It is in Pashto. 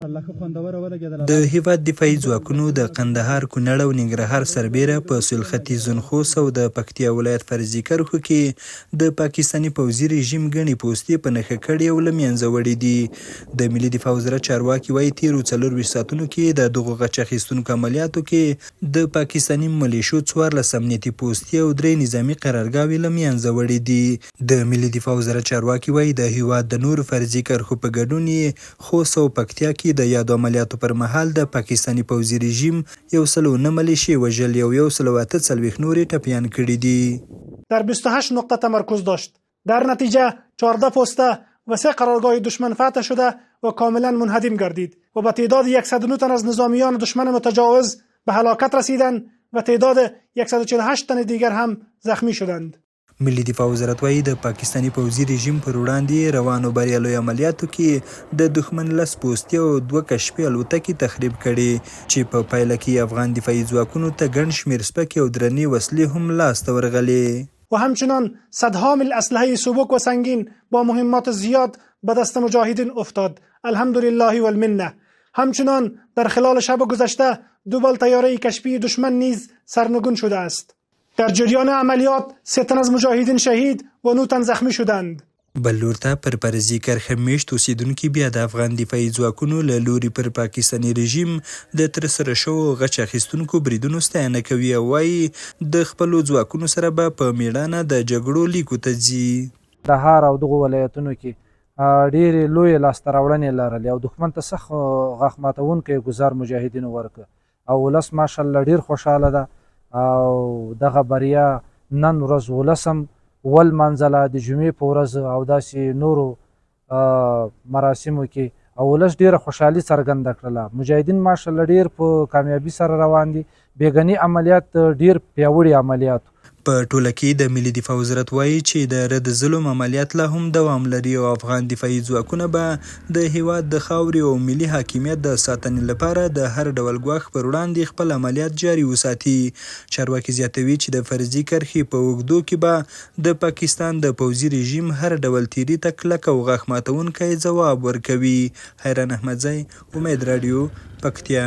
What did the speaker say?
د هیواد دفاعي ځواکونو د قندهار، کونړ او ننګرهار سربیره په سویل ختیځ خوست او د پکتیا ولایت فرضي کرښو کې د پاکستاني پوځي رژیم ګڼې پوستې په نښه کړې او له منځه وړې دي. د ملي دفاع وزارت چارواکي وایي تېرو 24 ساعتونو کې د دغو غچ اخیستونکو عملیاتو کې د پاکستاني ملیشو 14 امنیتي پوستې او 3 نظامي قرارګاوې له منځه وړې دي. د ملي دفاع وزارت چارواکي وایي د هیواد د نورو فرضي کرښو په ګډون یې خوست او پکتیا کې د یادو عملیاتو پر مهال د پاکستانی پوځي رژیم 109 ملیشې وژلې او 148 نورې ټپیان کړي دي. در 28 نقطه تمرکز داشت. در نتیجه 14 پسته و 3 قرارگاه دشمن فتح شده و کاملا منهدم گردید و به تعداد 109 تن از نظامیان دشمن متجاوز به هلاکت رسیدند و تعداد 148 تن دیگر هم زخمی شدند. ملي دفاع وزارت وایي د پاکستاني پوځي رژیم پر وړاندې روانو بریالیو عملیاتو کې د دښمن 10 پوستې او 2 کشفي الوتکې تخریب کړي چې په پایله کې افغان دفاعي ځواکونو ته ګڼ شمېر سپکې او درنې وسلې هم لاسته ورغلې. و همچنان صدها مل اسلحه سبک و سنگین با مهمات زیاد به دست مجاهدین افتاد. الحمدلله والمنه. همچنان در خلال شب گذشته 2 بال طیاره کشفی دشمن نیز سرنگون شده است. در جریان عملیات 3 تن از مجاهدین شهید و 9 تن زخمی شدند. بل لور ته پر فرضي کرښه میشت اوسېدونکي بیا د افغان دفاعي ځواکونو له لوري پر پاکستاني رژیم د ترسره شوو غچ اخیستونکو بریدونو ستاینه کوي او وایي د خپلو ځواکونو سره به په میړانه د جګړو لیکو ته ځي. د هار او دغو ولایتونو کې ډېرې لویې لاسته راوړنې لرلې او دښمن ته سخت غاښ ماتونکی ګزار مجاهدینو ورکړ او ولس ماشاءالله ډېر خوشحاله ده او دغه بریا نن ورځ ولسم ولمانځله د جمعې په ورځ او داسې نورو مراسمو کې او ولس ډېره خوشحالي څرګنده کړله. مجاهدین ماشاءالله ډېر په کامیابي سره روان دي. بیګني عملیات ډېر پیاوړي عملیات. په ټوله کې د ملي دفاع وزارت وایي چې د رد ظلم عملیات لا هم دوام لري او افغان دفاعي ځواکونه به د هیواد د خاورې او ملي حاکمیت د ساتنې لپاره د هر ډول ګواښ پر وړاندې خپل عملیات جاري وساتي. چارواکي زیاتوي چې د فرضي کرښې په اوږدو کې به د پاکستان د پوځي رژیم هر ډول تیري ته کلک او غاښ ماتونکی ځواب ورکوي. حیران احمدزی، امید رادیو، پکتیا.